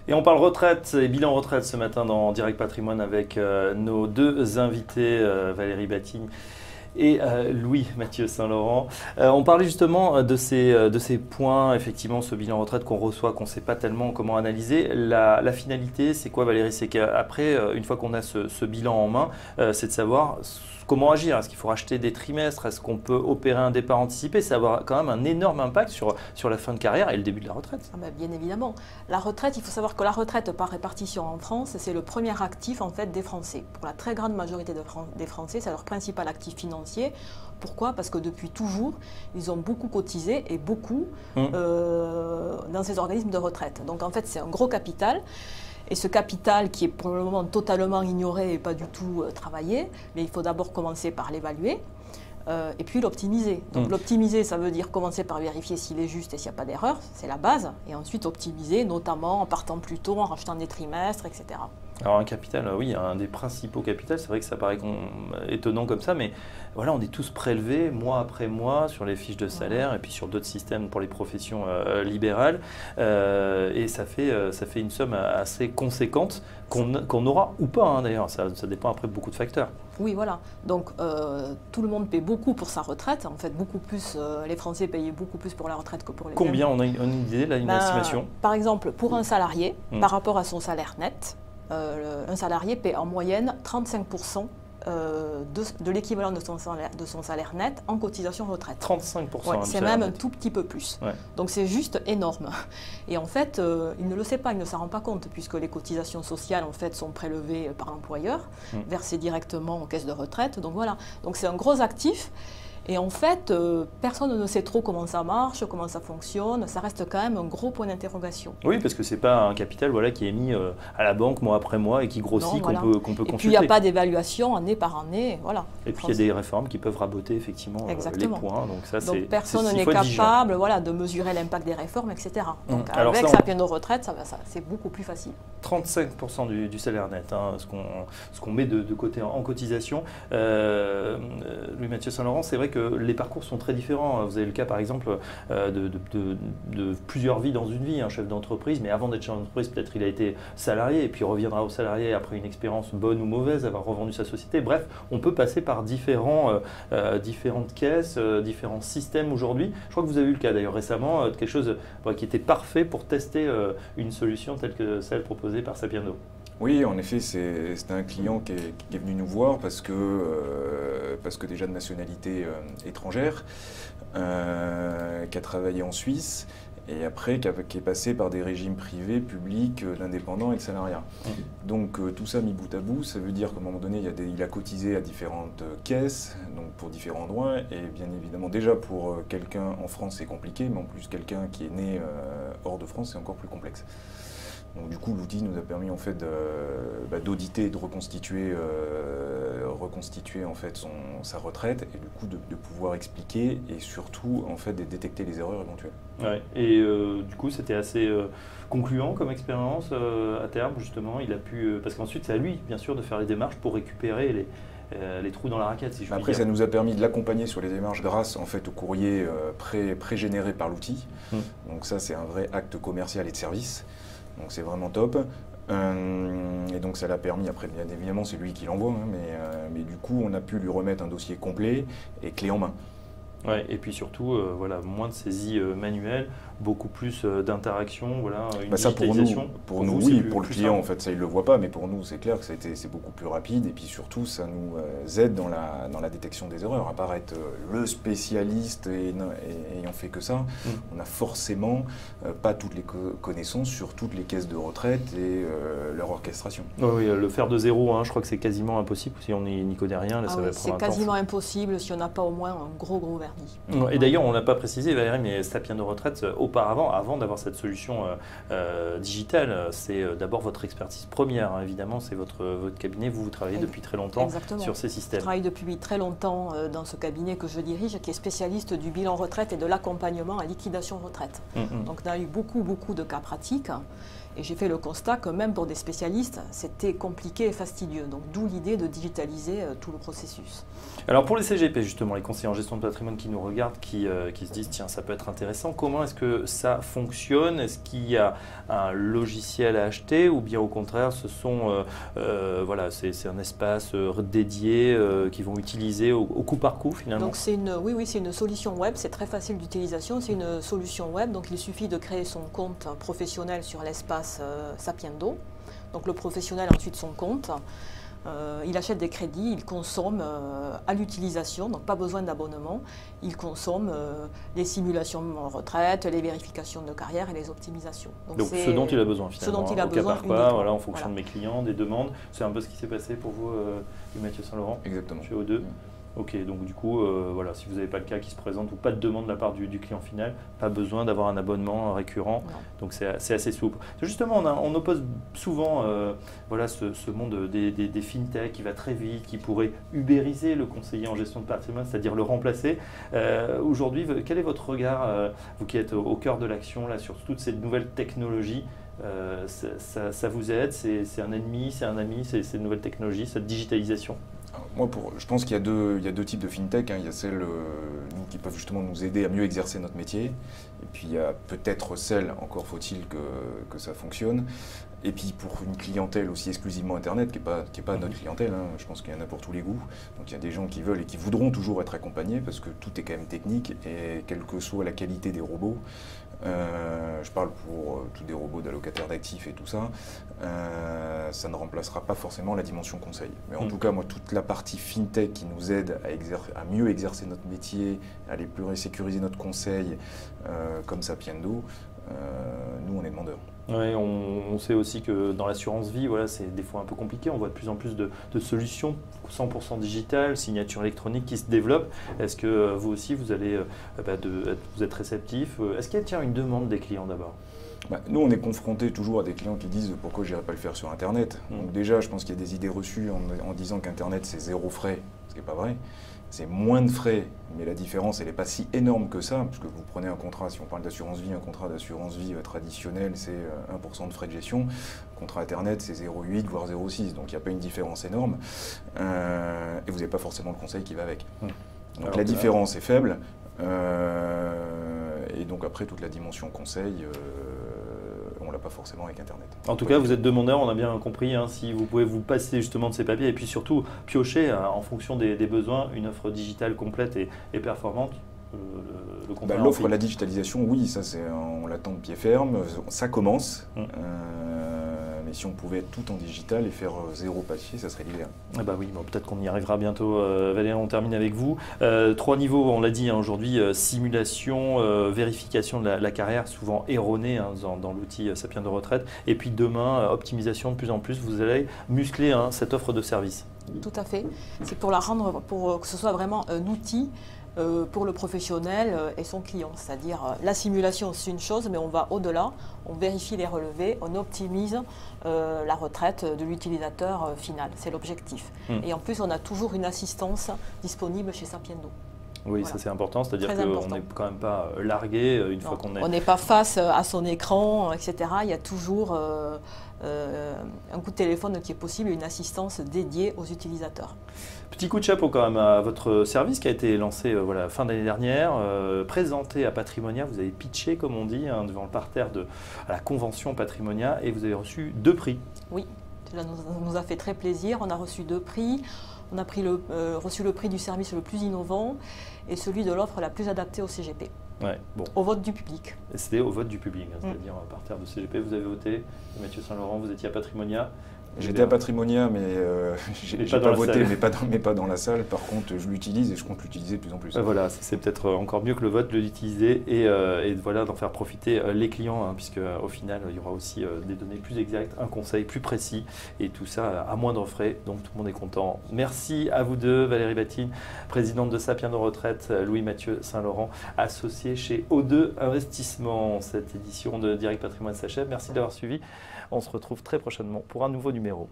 Et on parle retraite et bilan retraite ce matin dans Direct Patrimoine avec nos deux invités, Valérie Batigne et Louis-Mathieu Saint-Laurent. On parlait justement de ces points, effectivement, ce bilan retraite qu'on reçoit, qu'on ne sait pas tellement comment analyser. La finalité, c'est quoi Valérie? C'est qu'après, une fois qu'on a ce bilan en main, c'est de savoir comment agir. Est-ce qu'il faut racheter des trimestres? Est-ce qu'on peut opérer un départ anticipé? Ça va avoir quand même un énorme impact sur la fin de carrière et le début de la retraite. Ah ben, bien évidemment. La retraite, il faut savoir que la retraite par répartition en France, c'est le premier actif en fait des Français. Pour la très grande majorité des Français, c'est leur principal actif financier. Pourquoi? Parce que depuis toujours, ils ont beaucoup cotisé et beaucoup dans ces organismes de retraite. Donc en fait, c'est un gros capital. Et ce capital qui est pour le moment totalement ignoré et pas du tout travaillé, mais il faut d'abord commencer par l'évaluer et puis l'optimiser. Donc l'optimiser, ça veut dire commencer par vérifier s'il est juste et s'il n'y a pas d'erreur, c'est la base, et ensuite optimiser, notamment en partant plus tôt, en rachetant des trimestres, etc. Alors un capital, oui, un des principaux capitaux, c'est vrai que ça paraît étonnant comme ça, mais voilà, on est tous prélevés mois après mois sur les fiches de salaire et puis sur d'autres systèmes pour les professions libérales, et ça fait une somme assez conséquente qu'on aura ou pas, hein, d'ailleurs, ça dépend après de beaucoup de facteurs. Oui, voilà. Donc, tout le monde paie beaucoup pour sa retraite. En fait, beaucoup plus, les Français payaient beaucoup plus pour la retraite que pour les Combien? On a une idée, là, une estimation? Par exemple, pour un salarié, par rapport à son salaire net, un salarié paie en moyenne 35% de l'équivalent de son salaire net en cotisation retraite. 35%, ouais, c'est même un tout petit peu plus. Ouais. Donc c'est juste énorme. Et en fait, il ne le sait pas, il ne s'en rend pas compte, puisque les cotisations sociales en fait, sont prélevées par l'employeur, versées directement aux caisses de retraite. Donc voilà, donc c'est un gros actif. Et en fait, personne ne sait trop comment ça marche, comment ça fonctionne. Ça reste quand même un gros point d'interrogation. Oui, parce que ce n'est pas un capital voilà, qui est mis à la banque mois après mois et qui grossit, qu'on peut consulter. Et puis, il n'y a pas d'évaluation année par année. Voilà. Et puis, il y a des réformes qui peuvent raboter effectivement les points. Donc personne n'est capable de mesurer l'impact des réformes, etc. Donc, avec sa peine de retraite, c'est beaucoup plus facile. 35% du salaire net, hein, ce qu'on met de côté en cotisation. Louis-Mathieu Saint-Laurent, c'est vrai que les parcours sont très différents. Vous avez le cas par exemple de plusieurs vies dans une vie, un chef d'entreprise, mais avant d'être chef d'entreprise, peut-être il a été salarié et puis il reviendra au salarié après une expérience bonne ou mauvaise, avoir revendu sa société. Bref, on peut passer par différentes caisses, différents systèmes aujourd'hui. Je crois que vous avez eu le cas d'ailleurs récemment de quelque chose qui était parfait pour tester une solution telle que celle proposée par Sapiendo. Oui, en effet, c'est un client qui est venu nous voir parce que déjà de nationalité étrangère, qui a travaillé en Suisse et après qui est passé par des régimes privés, publics, d'indépendants et de salariat. Donc tout ça mis bout à bout, ça veut dire qu'à un moment donné, il a cotisé à différentes caisses, donc pour différents droits, et bien évidemment déjà pour quelqu'un en France c'est compliqué, mais en plus quelqu'un qui est né hors de France c'est encore plus complexe. Donc du coup, l'outil nous a permis en fait d'auditer et de reconstituer en fait sa retraite et du coup de pouvoir expliquer et surtout en fait de détecter les erreurs éventuelles. Ouais. Et du coup, c'était assez concluant comme expérience à terme justement. Il a pu parce qu'ensuite c'est à lui bien sûr de faire les démarches pour récupérer les trous dans la raquette, si je puis Après, dire. ça nous a permis de l'accompagner sur les démarches grâce en fait au courrier pré-généré par l'outil. Donc ça, c'est un vrai acte commercial et de service. Donc c'est vraiment top. Et donc ça l'a permis, après bien évidemment c'est lui qui l'envoie, hein, mais du coup on a pu lui remettre un dossier complet et clé en main. Ouais, et puis surtout, voilà, moins de saisie manuelle, beaucoup plus d'interaction, voilà, une digitalisation. Pour nous, oui, pour le client, en fait, ça il ne le voit pas, mais pour nous, c'est clair que c'est beaucoup plus rapide, et puis surtout, ça nous aide dans la détection des erreurs. À part être le spécialiste et ayant fait que ça, on n'a forcément pas toutes les connaissances sur toutes les caisses de retraite et leur orchestration. Oui, le faire de zéro, hein, je crois que c'est quasiment impossible, si on n'y connaît rien, là, ça va prendre un temps. C'est quasiment impossible si on n'a pas au moins un gros vernis. Et d'ailleurs, on ne l'a pas précisé, Valérie, mais Sapiendo Retraite, auparavant, avant d'avoir cette solution digitale, c'est d'abord votre expertise première, hein, évidemment, c'est votre cabinet. Vous travaillez depuis très longtemps sur ces systèmes. Je travaille depuis très longtemps dans ce cabinet que je dirige, qui est spécialiste du bilan retraite et de l'accompagnement à liquidation retraite. Donc on a eu beaucoup de cas pratiques. Et j'ai fait le constat que même pour des spécialistes, c'était compliqué et fastidieux. Donc d'où l'idée de digitaliser tout le processus. Alors pour les CGP justement, les conseillers en gestion de patrimoine qui nous regardent, qui se disent tiens ça peut être intéressant, comment est-ce que ça fonctionne? Est-ce qu'il y a un logiciel à acheter ou bien au contraire ce sont voilà, c'est un espace dédié qu'ils vont utiliser au coup par coup finalement? Donc oui, c'est une solution web, c'est très facile d'utilisation, c'est une solution web, donc il suffit de créer son compte professionnel sur l'espace Sapiendo. Donc le professionnel a ensuite son compte, il achète des crédits, il consomme à l'utilisation, donc pas besoin d'abonnement, il consomme les simulations en retraite, les vérifications de carrière et les optimisations. Donc ce dont il a besoin finalement, ce dont il a au cas besoin par cas, voilà, en fonction voilà. de mes clients, des demandes. C'est un peu ce qui s'est passé pour vous, Mathieu Saint-Laurent? Exactement. Chez O2. Ok, donc du coup, voilà, si vous n'avez pas le cas qui se présente ou pas de demande de la part du client final, pas besoin d'avoir un abonnement récurrent, Non. donc c'est assez souple. Justement, on oppose souvent voilà, ce monde des fintech qui va très vite, qui pourrait ubériser le conseiller en gestion de patrimoine, c'est-à-dire le remplacer. Aujourd'hui, quel est votre regard, vous qui êtes au cœur de l'action là, sur toutes ces nouvelles technologies? Ça vous aide? C'est un ennemi, c'est un ami, ces nouvelles technologies, cette digitalisation? Moi, je pense qu'il y a deux types de fintech. Il y a celles qui peuvent justement nous aider à mieux exercer notre métier. Et puis il y a peut-être celles, encore faut-il que ça fonctionne. Et puis pour une clientèle aussi exclusivement Internet, qui n'est pas notre clientèle, je pense qu'il y en a pour tous les goûts. Donc il y a des gens qui veulent et qui voudront toujours être accompagnés parce que tout est quand même technique et quelle que soit la qualité des robots, je parle pour tous des robots d'allocataires d'actifs et tout ça, ça ne remplacera pas forcément la dimension conseil. Mais en tout cas, moi, toute la partie fintech qui nous aide à mieux exercer notre métier, à aller plus sécuriser notre conseil, comme Sapiendo, nous, on est demandeurs. Oui, on sait aussi que dans l'assurance vie, voilà, c'est des fois un peu compliqué. On voit de plus en plus de solutions 100% digitales, signature électronique qui se développent. Est-ce que vous aussi, vous allez, vous êtes réceptif? Est-ce qu'il y a une demande des clients d'abord? Nous, on est confrontés toujours à des clients qui disent pourquoi je n'irais pas le faire sur Internet. Donc déjà, je pense qu'il y a des idées reçues en disant qu'Internet, c'est zéro frais, ce qui n'est pas vrai. C'est moins de frais, mais la différence, elle n'est pas si énorme que ça, puisque vous prenez un contrat, si on parle d'assurance vie, un contrat d'assurance vie traditionnel, c'est 1% de frais de gestion. Contrat Internet, c'est 0,8 voire 0,6, donc il n'y a pas une différence énorme. Et vous n'avez pas forcément le conseil qui va avec. Donc la différence est faible. Et donc après, toute la dimension conseil, on ne l'a pas forcément avec Internet. En tout cas, vous êtes demandeur, on a bien compris, si vous pouvez vous passer justement de ces papiers et puis surtout piocher en fonction des besoins une offre digitale complète et performante. L'offre, la digitalisation, oui, ça on l'attend de pied ferme, ça commence. Mais si on pouvait être tout en digital et faire zéro papier, ça serait l'idéal. Oui, peut-être qu'on y arrivera bientôt. Valérie, on termine avec vous. 3 niveaux, on l'a dit aujourd'hui, simulation, vérification de la carrière, souvent erronée dans l'outil Sapiendo Retraite. Et puis demain, optimisation de plus en plus, vous allez muscler cette offre de service. Tout à fait. C'est pour que ce soit vraiment un outil pour le professionnel et son client. C'est-à-dire la simulation, c'est une chose, mais on va au-delà, on vérifie les relevés, on optimise la retraite de l'utilisateur final. C'est l'objectif. Et en plus, on a toujours une assistance disponible chez Sapiendo. Oui, voilà. Ça c'est important, c'est-à-dire qu'on n'est quand même pas largué une fois qu'on est... On n'est pas face à son écran, etc. Il y a toujours un coup de téléphone qui est possible, une assistance dédiée aux utilisateurs. Petit coup de chapeau quand même à votre service qui a été lancé fin d'année dernière, présenté à Patrimonia. Vous avez pitché, comme on dit, devant le parterre à la convention Patrimonia et vous avez reçu 2 prix. Oui, cela nous a fait très plaisir. On a reçu 2 prix. On a reçu le prix du service le plus innovant et celui de l'offre la plus adaptée au CGP. Ouais, bon. Au vote du public. C'était au vote du public, c'est-à-dire par terre de CGP, vous avez voté. Mathieu Saint-Laurent, vous étiez à Patrimonia. J'étais à Patrimonia, mais j'ai pas voté, mais pas dans la salle. Par contre, je l'utilise et je compte l'utiliser de plus en plus. Voilà, c'est peut-être encore mieux que le vote de l'utiliser et voilà, d'en faire profiter les clients, puisque au final, il y aura aussi des données plus exactes, un conseil plus précis et tout ça à moindre frais, donc tout le monde est content. Merci à vous deux, Valérie Batine, présidente de Sapiendo Retraite, Louis-Mathieu Saint-Laurent, associé chez O2 Investissement. Cette édition de Direct Patrimoine s'achève. Merci de l'avoir suivi. On se retrouve très prochainement pour un nouveau numéro.